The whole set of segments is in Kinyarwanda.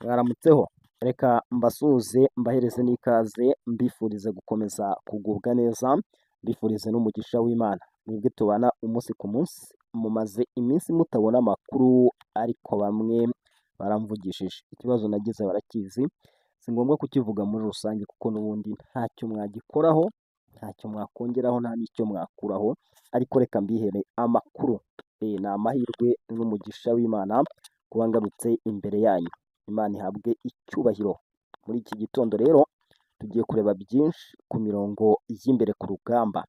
Mwaramutseho, reka mbasuhuze mbahereze n'ikaze mbifurize gukomeza kugubwa neza, mbifurize n'umugisha w'Imana. Mwebwe tubana umunsi ku munsi, mumaze iminsi mutabona amakuru ariko bamwe baramvugishije. Ikibazo nagize barakizi, si ngombwa kukivuga muri rusange kuko n'ubundi ntacyo mwagikoraho, ntacyo mwakongeraho, nta n'icyo mwakuraho, ariko reka mbihere amakuru. Ni amahirwe n'umugisha w'Imana kuba ngarutse imbere yanyu. Imana ihabwe icyubahiro. Muri iki gitondo rero tugiye kureba byinshi ku mirongo y'imbere ku rugamba.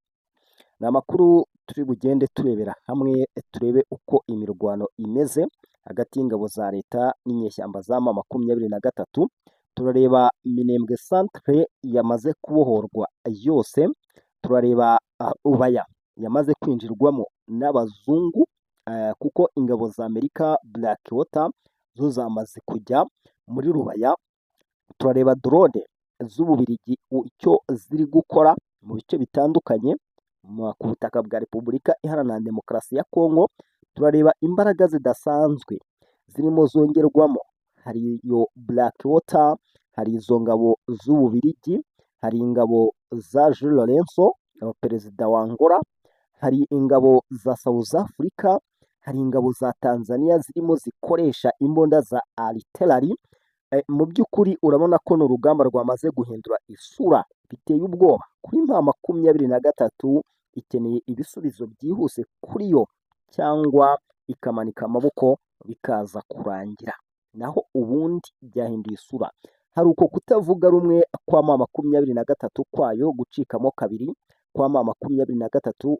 Ni amakuru turi bugende turebera hamwe, turebe uko imirwano imeze hagati y'ingabo za leta n'inyeshyamba za M23. Turareba Minembwe centre yamaze kubohorwa yose, turareba Rubaya yamaze kwinjirwamo n'abazungu, kuko ingabo za Amerika Blackwater zo zamaze kujya muri Rubaya. Turareba drone z'Ububiligi icyo ziri gukora mu bice bitandukanye ku butaka bwa Repubulika Iharanira Demokarasi ya Kongo. Turareba imbaraga zidasanzwe zirimo zongerwamo, hari iyo Blackwater, hari izo ngabo z'Ububiligi, hari ingabo za Jules Lorenzo perezida wa Angola, hari ingabo za South Africa, hari ingabo za Tanzania zirimo zikoresha imbunda za artillery. Mu by'ukuri urabona ko n'urugamba rwamaze guhindura isura biteye ubwoba kuri M23. Ikeneye ibisubizo byihuse kuri yo, cyangwa ikamanika amaboko bikaza kurangira. Naho ubundi byahinduye isura, hari uko kutavuga rumwe kwa M23 kwayo gucikamo kabiri kwa M23,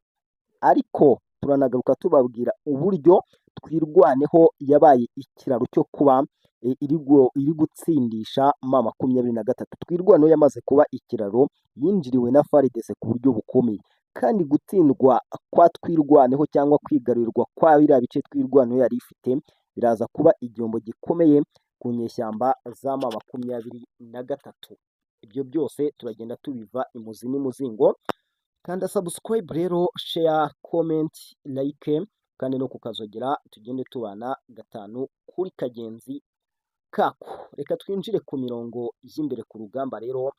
ariko turanagaruka tubabwira uburyo twirwaneho yabaye ikiraro cyo kuba iri gutsindisha M23. Twirwaneho yamaze kuba ikiraro, yinjiriwe na FARDC ku buryo bukomeye, kandi gutsindwa kwa twirwaneho cyangwa kwigarurirwa kwa biriya bice twirwaneho yari ifite biraza kuba igihombo gikomeye ku nyeshyamba za M23. Ibyo byose turagenda tubiva imuzi n'imuzingo. Kanda subscribe rero, share, comment, like, kandi no kukazogera tugende tubana gatanu kuri kagenzi kako. Reka twinjire ku mirongo y'imbere ku rugamba rero,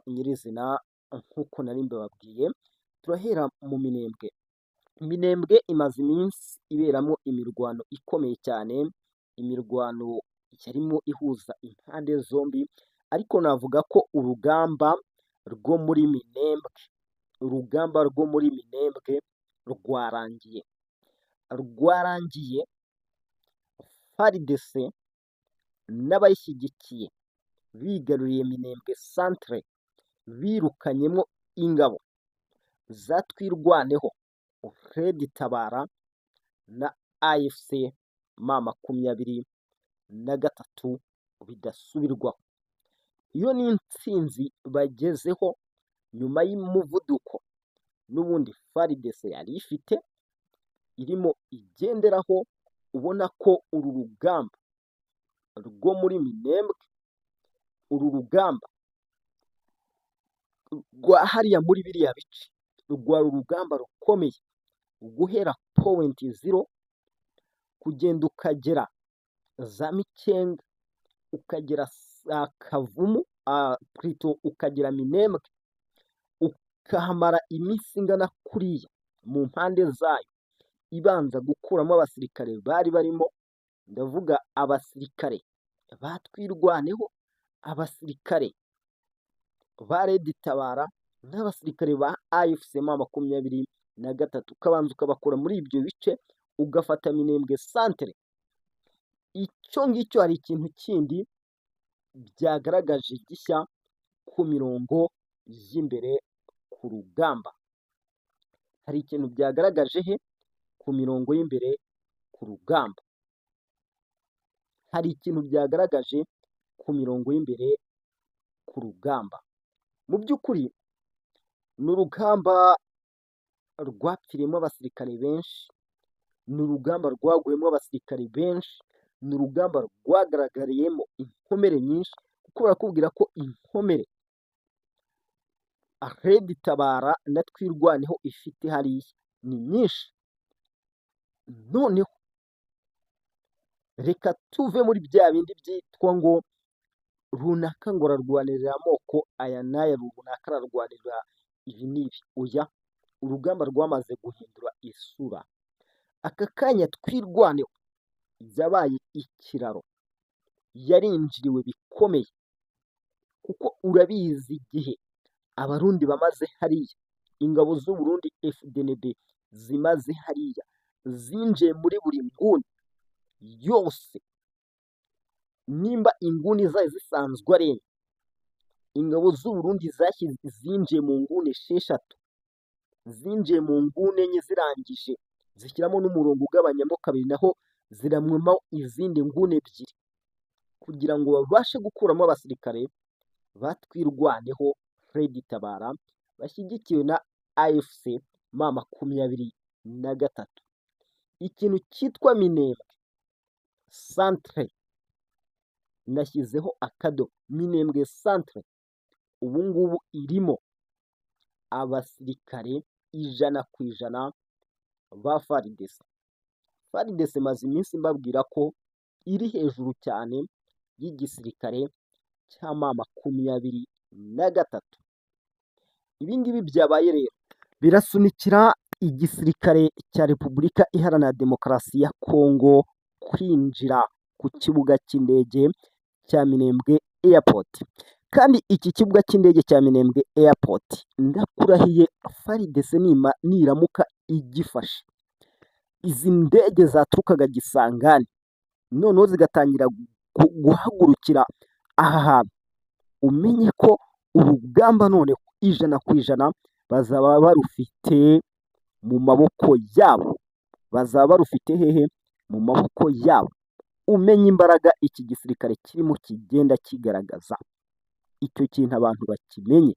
nyirizina nk'uko nari mbababwiye. Turahera mu Minembwe. Minembwe imaze iminsi iberamo imirwano ikomeye cyane, imirwano yarimo ihuza impande zombi, ariko navuga ko urugamba rwo muri Minembwe rwarangiye. FARDC n'abayishyigikiye bigaruriye Minembwe centre, birukanyemo ingabo za twirwaneho Red Tabara na AFC M23 bidasubirwaho. Iyo ni intsinzi bagezeho nyuma y'umuvuduko n'ubundi FARDC yari ifite, irimo igenderaho. Ubona ko uru rugamba rwo muri Minembwe, uru rugamba rwa hariya muri biriya bice, rwari urugamba rukomeye, guhera point 0 kugenda ukagera za Mikenga, ukagera Kavumu, ukagera Minembwe, ukahamara iminsi ingana kuriya mu mpande zayo, ibanza gukuramo abasirikare bari barimo. Ndavuga abasirikare batwirwaneho, abasirikare ba Red Tabara n'abasirikare ba AFC M23, ukabanza ukabakura muri ibyo bice, ugafata Minembwe centre. Icyo ngicyo hari ikintu kindi byagaragaje gishya ku mirongo y'imbere ku rugamba. Hari ikintu byagaragaje he ku mirongo y'imbere ku rugamba? Hari ikintu byagaragaje ku mirongo y'imbere ku rugamba. Mu by'ukuri ni urugamba rwapfiriyemo abasirikare benshi, ni urugamba rwaguyemo abasirikare benshi, ni urugamba rwagaragariyemo inkomere nyinshi, kuko barakubwira ko inkomere Red Tabara na twirwaneho ifite hariya ni nyinshi. Noneho reka tuve muri bya bindi byitwa ngo runaka ngo ararwanirira amoko aya n'aya, runaka ararwanirira ibi n'ibi. Oya, urugamba rwamaze guhindura isura. Aka kanya twirwaneho yabaye ikiraro, yarinjiriwe bikomeye, kuko urabizi igihe abarundi bamaze hariya, ingabo z'u Burundi FDNB zimaze hariya, zinjiye muri buri nguni yose. Nimba inguni zayo zisanzwe ari enye, ingabo z'u Burundi zinjiye mu nguni 6, zinjiye mu nguni enye zirangije zishyiramo n'umurongo ugabanyamo kabiri, naho ziramwamo izindi nguni 2 kugira ngo babashe gukuramo abasirikare batwirwaneho Fred Tabara bashyigikiwe na AFC M23. Ikintu cyitwa Minembwe Centre nashyizeho akadomo. Minembwe Centre ubu ngubu irimo abasirikare 100% ba FARDC. FARDC maze iminsi mbabwira ko iri hejuru cyane y'igisirikare cya M23. Ibi ngibi byabaye rero birasunikira igisirikare cya Repubulika Iharanira Demokarasi ya Kongo kwinjira ku kibuga cy'indege cya Minembwe Airport. Kandi iki kibuga cy'indege cya Minembwe Airport ndakurahiye FARDC niramuka igifashe, izi ndege zaturukaga Gisangani noneho zigatangira guhagurukira aha hantu, umenye ko urugamba noneho 100% bazaba barufite mu maboko yabo. Bazaba barufite hehe? Mu maboko yabo. Umenye imbaraga iki gisirikare kirimo kigenda kigaragaza. Icyo kintu abantu bakimenye.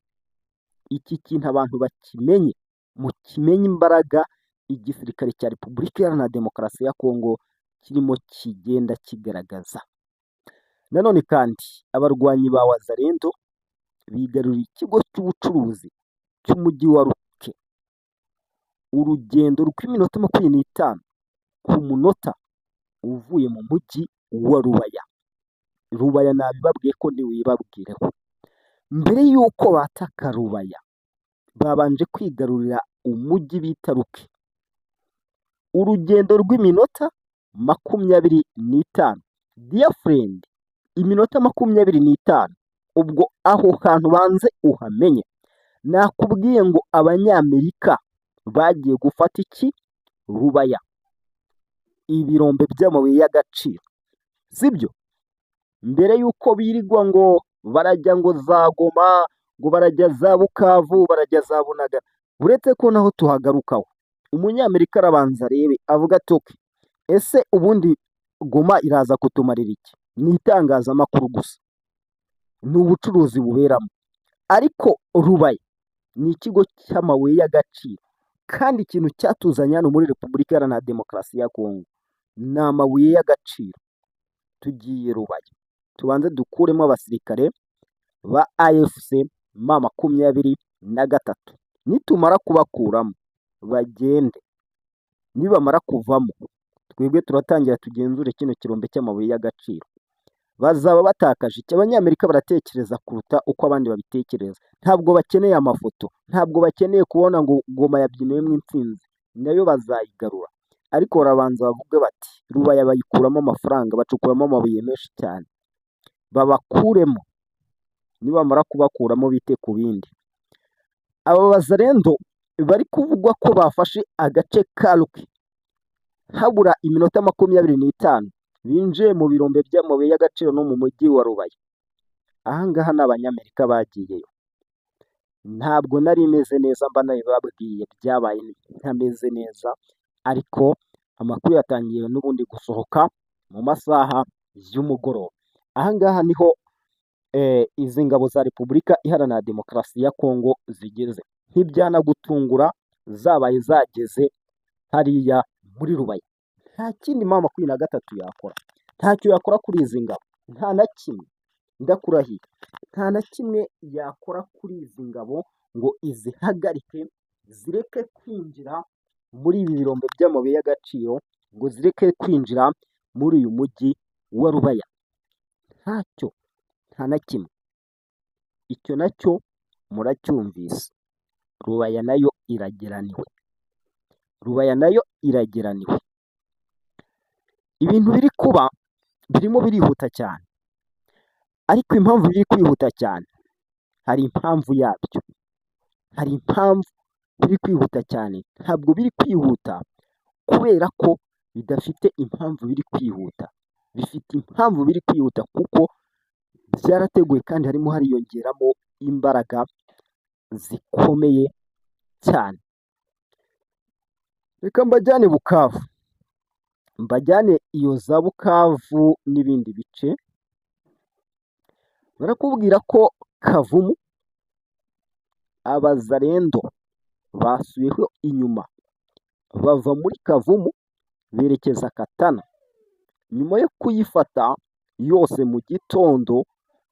Iki kintu abantu bakimenye. Mukimenye imbaraga igisirikare cya Repubulika Iharanira Demokarasi ya Kongo kirimo kigenda kigaragaza. Nanone kandi abarwanyi ba Wazalendo bigaruriye ikigo cy'ubucuruzi cy'umujyi wa Ruke. Urugendo rw'iminota 25 ku munota uvuye mu mujyi wa Rubaya. Rubaya nabibabwiye ko ntiwibabwireho. Mbere y'uko bataka Rubaya babanje kwigarurira umujyi bita Ruke. Urugendo rw'iminota 25. Dear friend, iminota 25. Ubwo aho hantu banze uhamenye. Nakubwiye ngo Abanyamerika bagiye gufata iki? Rubaya. Ibirombe by'amabuye y'agaciro. Sibyo? Mbere y'uko birirwa ngo barajya ngo za Goma, ngo barajya za Bukavu, barajya za Bunagana. Uretse ko naho tuhagarukaho. Umunyamerika arabanza arebe avuga ati okay, ese ubundi Goma iraza kutumarira iki? Ni itangazamakuru gusa, ni ubucuruzi buberamo. Ariko Rubaya ni ikigo cy'amabuye y'agaciro, kandi ikintu cyatuzanye hano muri Repubulika Iharanira Demokarasi ya Kongo ni amabuye y'agaciro. Tugiye Rubaya, tubanze dukuremo abasirikare ba AFC M23. Nitumara kubakuramo bagende, nibamara kuvamo twebwe turatangira tugenzure kino kirombe cy'amabuye y'agaciro. Bazaba batakaje iki? Abanyamerika baratekereza kuruta uko abandi babitekereza. Ntabwo bakeneye amafoto, ntabwo bakeneye kubona ngo Goma yabyiniyemo intsinzi, nayo bazayigarura. Ariko barabanza bavuge bati Rubaya bayikuramo amafaranga, bacukuramo amabuye menshi cyane, babakuremo. Nibamara kubakuramo bite ku bindi. Aba Wazalendo bari kuvugwa ko bafashe agace ka Ruke habura iminota 25 binjiye mu birombe by'amabuye y'agaciro no mu mujyi wa Rubaya. Ahangaha n'Abanyamerika bagiyeyo. Ntabwo nari meze neza, mba nabibabwiye byabaye ntameze neza, ariko amakuru yatangiye n'ubundi gusohoka mu masaha y'umugoroba. Ahangaha niho izi ngabo za Repubulika Iharanira Demokarasi ya Kongo zigeze. Ntibyana gutungura zabaye zageze hariya muri Rubaya. Nta kindi M23 yakora, ntacyo yakora kuri izi ngabo, nta na kimwe. Ndakurahiye, nta na kimwe yakora kuri izi ngabo ngo izihagarike, zireke kwinjira muri ibi birombe by'amabuye y'agaciro, ngo zireke kwinjira muri uyu mujyi wa Rubaya? Ntacyo, nta na kimwe. Icyo nacyo muracyumvise. Rubaya nayo irageraniwe. Rubaya nayo irageraniwe. Ibintu biri kuba birimo birihuta cyane, ariko impamvu biri kwihuta cyane, hari impamvu yabyo. Hari impamvu biri kwihuta cyane. Ntabwo biri kwihuta kubera ko bidafite impamvu biri kwihuta. Bifite impamvu biri kwihuta kuko byarateguwe kandi harimo hariyongeramo imbaraga zikomeye cyane. Reka mbajyane Bukavu. Mbajyane iyo za Bukavu n'ibindi bice. Barakubwira ko Kavumu abazarendo basubiyeho inyuma. Bava muri Kavumu berekeza Katana. Nyuma yo kuyifata yose mu gitondo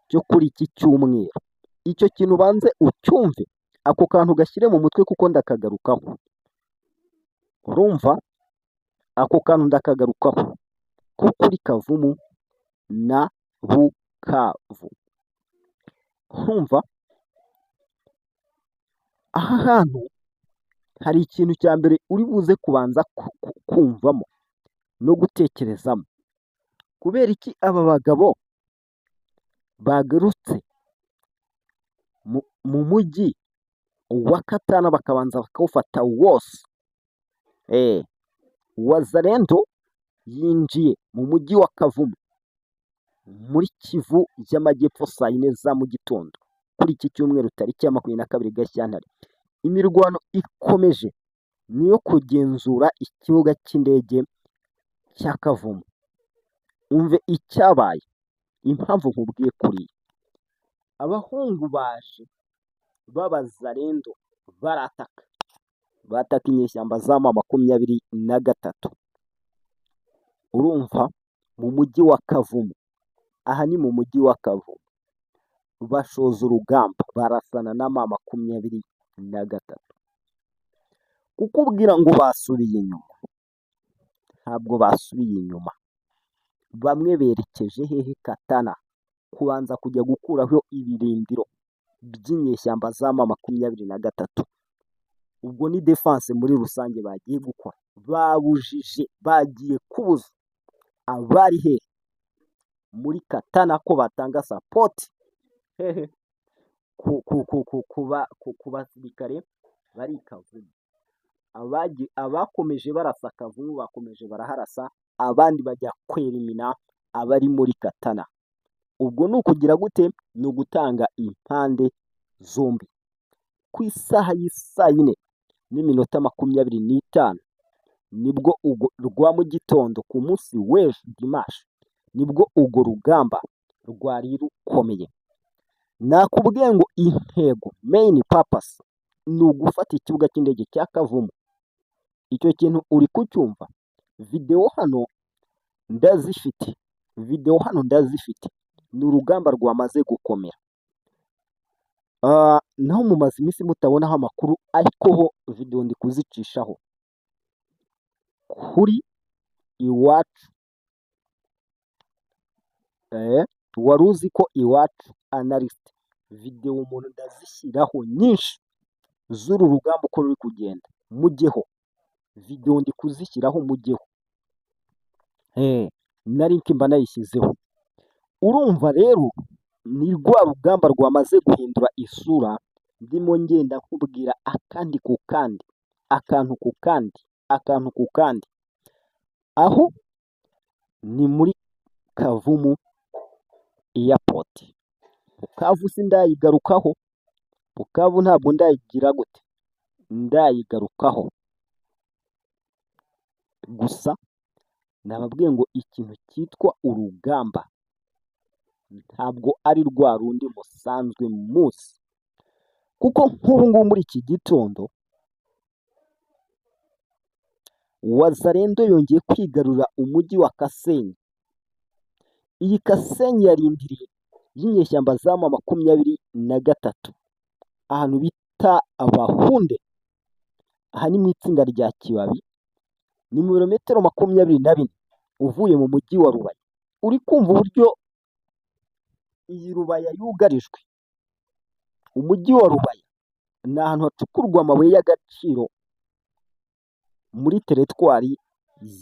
cyo kuri iki cyumweru. Icyo kintu ubanze ucyumve, ako kantu gashyire mu mutwe kuko ndakagarukaho. Urumva? Ako kantu ndakagarukaho. Ko kuri Kavumu na Bukavu. Urumva? Aha hantu hari ikintu cya mbere uri buze kubanza kumvamo no gutekerezamo. Kubera iki aba bagabo bagarutse mu mujyi wa Katana bakabanza bakawufata wose? Wazarendo yinjiye mu mujyi wa Kavumu muri Kivu y'Amajyepfo saa 4 za mu gitondo kuri iki cyumweru tariki ya 22 Gashyantare. Imirwano ikomeje niyo kugenzura ikibuga cy'indege cya Kavumu. Umve icyabaye, impamvu nkubwiye kuriya. Abahungu baje b'abazarendo barataka. Bataka inyeshyamba za M23. Urumva? Mu mujyi wa Kavumu. Aha ni mu mujyi wa Kavumu. Bashoza urugamba barasana na M23. Kukubwira ngo basubiye inyuma, ntabwo basubiye inyuma. Bamwe berekeje hehe? Katana, kubanza kujya gukuraho ibirindiro by'inyeshyamba za M23. Ubwo ni defense muri rusange bagiye gukora. Babujije, bagiye kubuza abari hehe muri Katana ko batanga support hehe ku basirikare bari Kavumu. Abakomeje barasa Kavumu bakomeje baraharasa, abandi bajya kwerimina abari muri Katana. Ubwo ni ukugira gute? Ni ugutanga impande zombi. Ku isaha y'isaa 4:25 nibwo rwa mu gitondo ku munsi w'ejo Dimanche, nibwo urwo rugamba rwari rukomeye. Nakubwiye ngo intego, main purpose, ni ugufata ikibuga cy'indege cya Kavumu. Icyo kintu uri kucyumva? Video hano ndazifite. Ni urugamba rwamaze gukomera. Naho mumaze iminsi mutabonaho amakuru, ariko ho video ndi kuzicishaho kuri Iwacu. Wari uzi ko Iwacu analyst video umuntu ndazishyiraho nyinshi z'uru rugamba uko ruri kugenda. Mujyeho video ndi kuzishyiraho, mujyeho. Na link mba nayishyizeho. Urumva rero ni rwa rugamba rwamaze guhindura isura. Ndimo ngenda nkubwira akandi ku kandi, akantu ku kandi. Aho ni muri Kavumu airport. Bukavu sindayigarukaho. Bukavu ntabwo ndayigira gute, ndayigarukaho. Gusa nababwiye ngo ikintu cyitwa urugamba ntabwo ari rwa rundi musanzwe muzi. Kuko nk'ubu ngubu muri iki gitondo Wazarendo yongeye kwigarura umujyi wa Kasenyi. Iyi Kasenyi yarindiriye y'inyeshyamba za M23. Ahantu bita Abahunde. Aha ni mu itsinda rya Kibabi. Ni mu birometero 24 uvuye mu mujyi wa Rubaya. Uri kumva uburyo iyi Rubaya yugarijwe. Umujyi wa Rubaya ni ahantu hacukurwa amabuye y'agaciro muri teritwari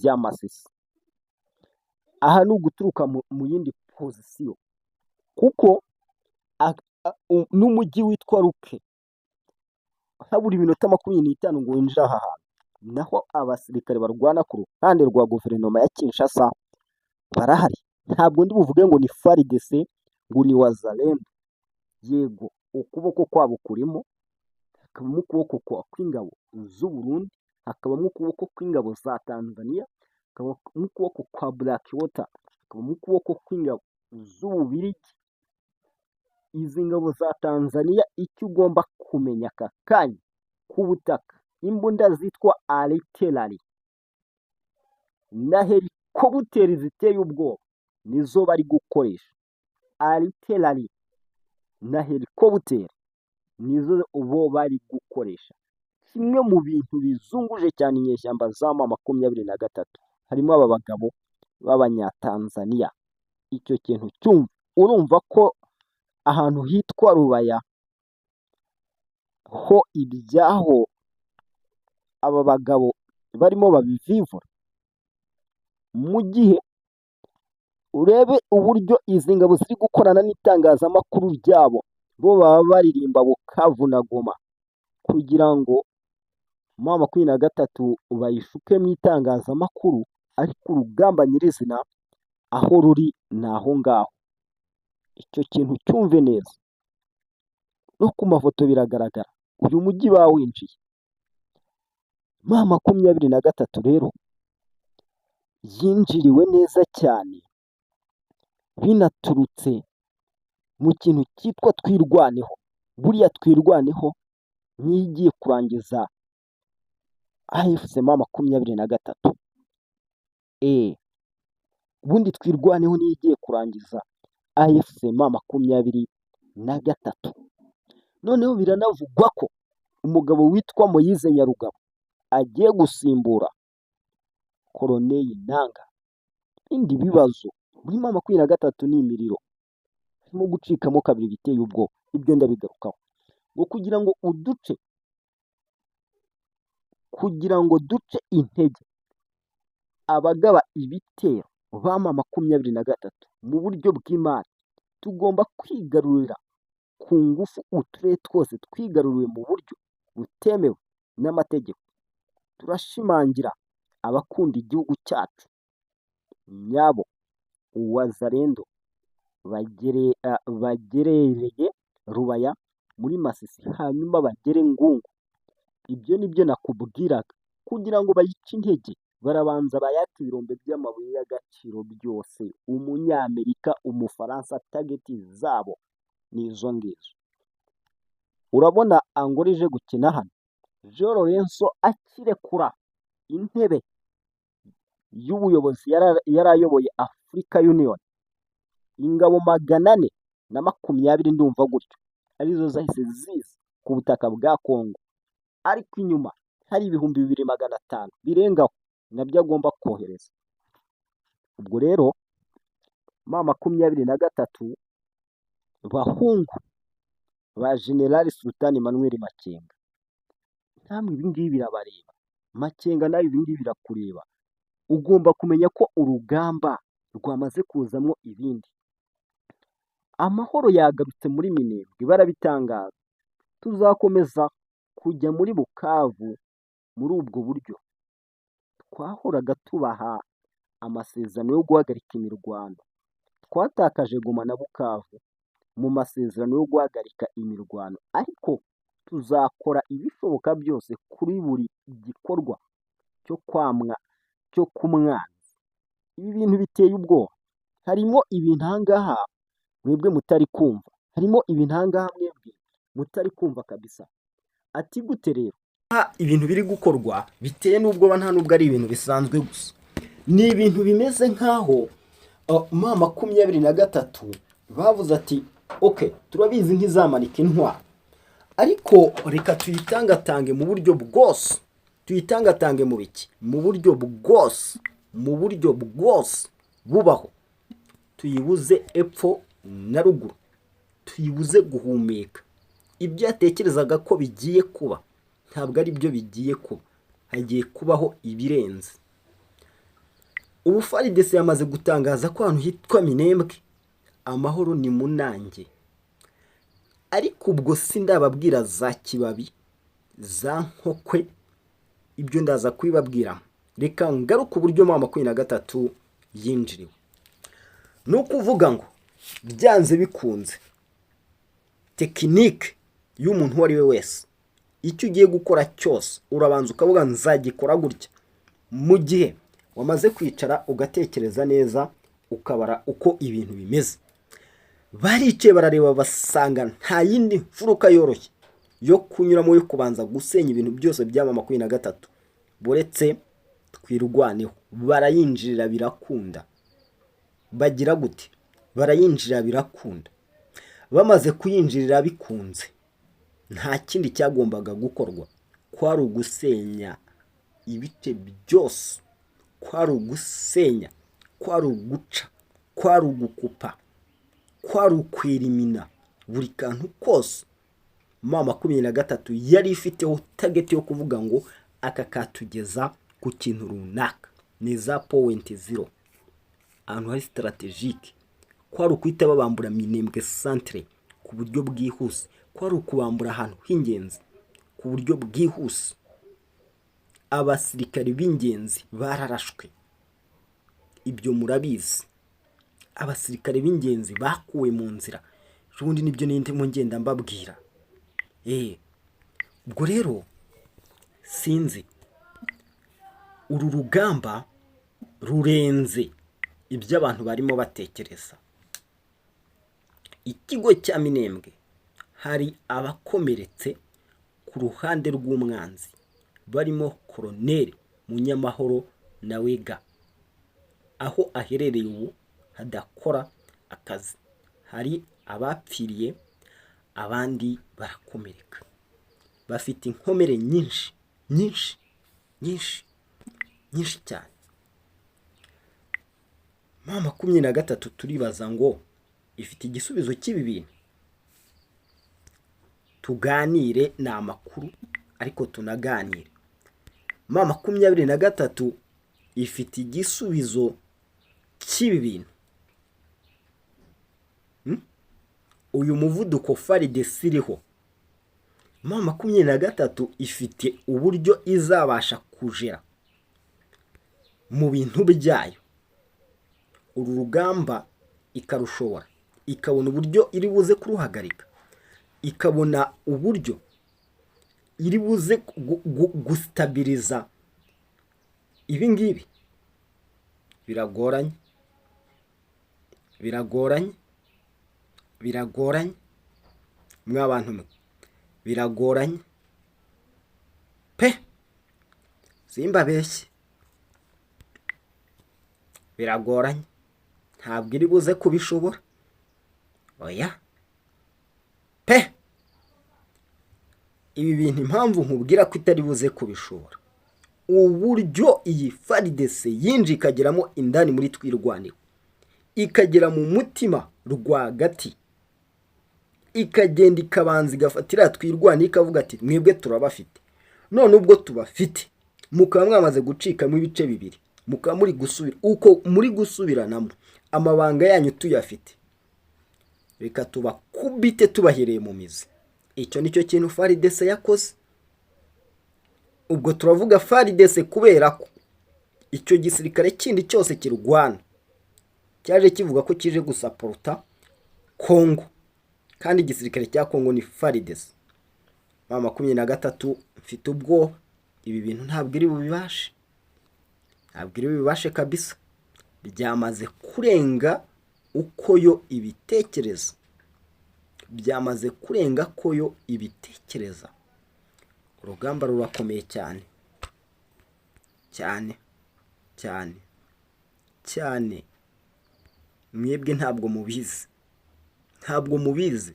ya Masisi. Aha ni uguturuka mu yindi pozisiyo kuko n'umujyi witwa Ruke habura iminota 25 ngo winjire aha hantu. Naho abasirikare barwana ku ruhande rwa guverinoma ya Kinshasa barahari. Ntabwo ndi buvuge ngo ni FARDC ngo ni wazalendo. Yego, ukuboko kwabo kurimo, hakabamo ukuboko kw'ingabo z'u Burundi, hakabamo ukuboko kw'ingabo za Tanzania, hakabamo ukuboko kwa Blackwater, hakabamo ukuboko kw'ingabo z'Ububirigi. Izi ngabo za Tanzania icyo ugomba kumenya aka kanya ku butaka, imbunda zitwa artillery na helikopteri ziteye ubwoba nizo bari gukoresha. Artillery na helikopteri nizo bo bari gukoresha. Kimwe mu bintu bizunguje cyane inyeshyamba za M23 harimo aba bagabo b'Abanyatanzania. Icyo kintu cyumva, urumva ko ahantu hitwa Rubaya ho ibyaho aba bagabo barimo babivivura. Mu gihe urebe uburyo izi ngabo ziri gukorana n'itangazamakuru ryabo, bo baba baririmba Bukavu na Goma kugira ngo M23 bayishuke mu itangazamakuru, ariko urugamba nyirizina aho ruri ni aho ngaho. Icyo kintu cyumve neza, no ku mafoto biragaragara, uyu mujyi bawinjiye. M23 rero yinjiriwe neza cyane binaturutse mu kintu cyitwa twirwaneho. Buriya twirwaneho niyo igiye kurangiza AFC M23. Ubundi twirwaneho niyo igiye kurangiza AFC M23. Noneho biranavugwa ko umugabo witwa Moise Nyarugabo agiye gusimbura Colonel Nanga. Indi bibazo muri M23 ni imiriro, harimo gucikamo kabiri biteye ubwo. Ibyo ndabigarukaho ngo kugira ngo duce intege abagaba ibitero ba M23 mu buryo bw'imari, tugomba kwigarurira ku ngufu uturere twose twigaruriwe mu buryo butemewe n'amategeko. Turashimangira abakunda igihugu cyacu nyabo wazalendo bagerereye Rubaya muri Masisi, hanyuma bagere Ngungu. Ibyo nibyo nakubwiraga. Kugira ngo bayice intege barabanza bayaka ibirombe by'amabuye y'agaciro byose. Umunyamerika, Umufaransa, tageti zabo ni izo ngizo. Urabona Angola ije gukina hano, Jean Lorenzo akirekura intebe y'ubuyobozi yari ayoboye Africa Union, ingabo 420 ndumva gutyo arizo zahise ziza ku butaka bwa Kongo, ariko inyuma hari 2500 birengaho nabyo agomba kohereza. Ubwo rero M23 bahungu ba General Sultan Emmanuel Makenga, namwe ibi ngibi birabareba. Makenga nayo ibi ngibi birakureba. Ugomba kumenya ko urugamba rwamaze kuzamo ibindi. Amahoro yagarutse muri Minembwe, barabitangaza. Tuzakomeza kujya muri Bukavu muri ubwo buryo. Twahoraga tubaha amasezerano yo guhagarika imirwano. Twatakaje Goma na Bukavu mu masezerano yo guhagarika imirwano, ariko tuzakora ibishoboka byose kuri buri gikorwa cyo kumwanzi. Ibi bintu biteye ubwoba. Harimo ibintu ahangaha mwebwe mutari kumva, harimo ibintu ahangaha mwebwe mutari kumva kabisa. Ati gute rero ibintu biri gukorwa biteye n'ubwoba, nta nubwo ari ibintu bisanzwe gusa, ni ibintu bimeze nkaho M23 bavuze ati okay, turabizi ntizamanika intwaro, ariko reka tuyitangatange mu buryo bwose. Tuyitangatange mu biki? Mu buryo bwose mu buryo bwose bubaho, tuyibuze epfo na ruguru, tuyibuze guhumeka. Ibyo yatekerezaga ko bigiye kuba ntabwo ari byo bigiye kuba, hagiye kubaho ibirenze. Ubu FARDC yamaze gutangaza ko ahantu hitwa Minembwe amahoro ni munange, ariko ubwo sindababwira za Kibabi, za Nkokwe, ibyo ndaza kubibabwira. Reka ngaruka uburyo M23 yinjiriwe. Ni ukuvuga ngo byanze bikunze tekinike y'umuntu uwo ari we wese, icyo ugiye gukora cyose urabanza ukavuga nzagikora gutya. Mu gihe wamaze kwicara ugatekereza neza, ukabara uko ibintu bimeze, baricaye barareba basanga nta yindi mfuruka yoroshye yo kunyuramo yo kubanza gusenya ibintu byose bya M23 buretse twirwaneho. Barayinjirira birakunda. Bagira gute? Barayinjirira birakunda. Bamaze kuyinjirira bikunze, nta kindi cyagombaga gukorwa, kwari ugusenya ibice byose, kwari ugusenya, kwari uguca, kwari ugukupa, kwari ukwirimina buri kantu kose. M23 yari ifiteho target yo kuvuga ngo aka katugeza ku kintu runaka, ni za point 0, ahantu hari strategique. Kwari ukwita babambura Minembwe centre ku buryo bwihuse, kwari ukubambura ahantu h'ingenzi ku buryo bwihuse. Abasirikari b'ingenzi bararashwe, ibyo murabizi. Abasirikare b'ingenzi bakuwe mu nzira, ubundi nibyo ndimo ngenda mbabwira. Ubwo rero sinzi, uru rugamba rurenze ibyo abantu barimo batekereza. Ikigo cya Minembwe hari abakomeretse ku ruhande rw'umwanzi, barimo Colonel Munyamahoro na Wega. Aho aherereye ubu hadakora akazi, hari abapfiriye, abandi barakomereka, bafite inkomere nyinshi nyinshi nyinshi nyinshi cyane. M23 turibaza ngo ifite igisubizo cy'ibi bintu? Tuganire, ni amakuru ariko tunaganire. M23 ifite igisubizo cy'ibi bintu? Uyu muvuduko FARDC iriho, M23 ifite uburyo izabasha kujera mu bintu byayo. Uru rugamba ikarushobora, ikabona uburyo iri buze kuruhagarika, ikabona uburyo iri buze gustabiliza ibi ngibi. Biragoranye, biragoranye, biragoranye mw'abantu mwe, biragoranye pe, simbabeshye, biragoranye. Ntabwo iri buze kubishobora, oya pe. Ibi bintu impamvu nkubwira ko itari buze kubishobora, uburyo iyi FARDC yinji ikageramo indani muri twirwaniro, ikagera mu mutima rwagati, ikagenda ikabanza igafatira twirwaniro, ikavuga ati mwebwe turabafite, none ubwo tubafite mukaba mwamaze gucikamo ibice bibiri, mukaba muri gusubira uko muri gusubiranamo, amabanga yanyu tuyafite, reka tubakubite tubahereye mu mizi. Icyo nicyo kintu FARDC yakoze. Ubwo turavuga FARDC kubera ko icyo gisirikare kindi cyose kirwana cyaje kivuga ko kije gusaporta Kongo, kandi igisirikare cya Kongo ni FARDC. M23 mfite ubwo ibi bintu ntabwo iri bubibashe, ntabwo iri bubibashe kabisa. Byamaze kurenga uko yo ibitekereza, byamaze kurenga ko yo ibitekereza. Urugamba rurakomeye cyane cyane cyane cyane. Mwebwe ntabwo mubizi, ntabwo mubizi.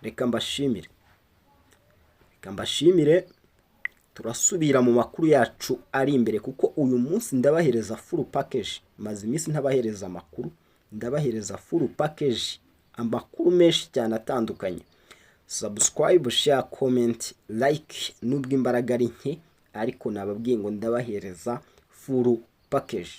Reka mbashimire, turasubira mu makuru yacu ari imbere, kuko uyu munsi ndabahereza full package. Maze iminsi ntabahereza amakuru, ndabahereza full package, amakuru menshi cyane atandukanye. Subscribe, share, comment, like, nubwo imbaraga ari nke ariko nababwiye ngo ndabahereza full package.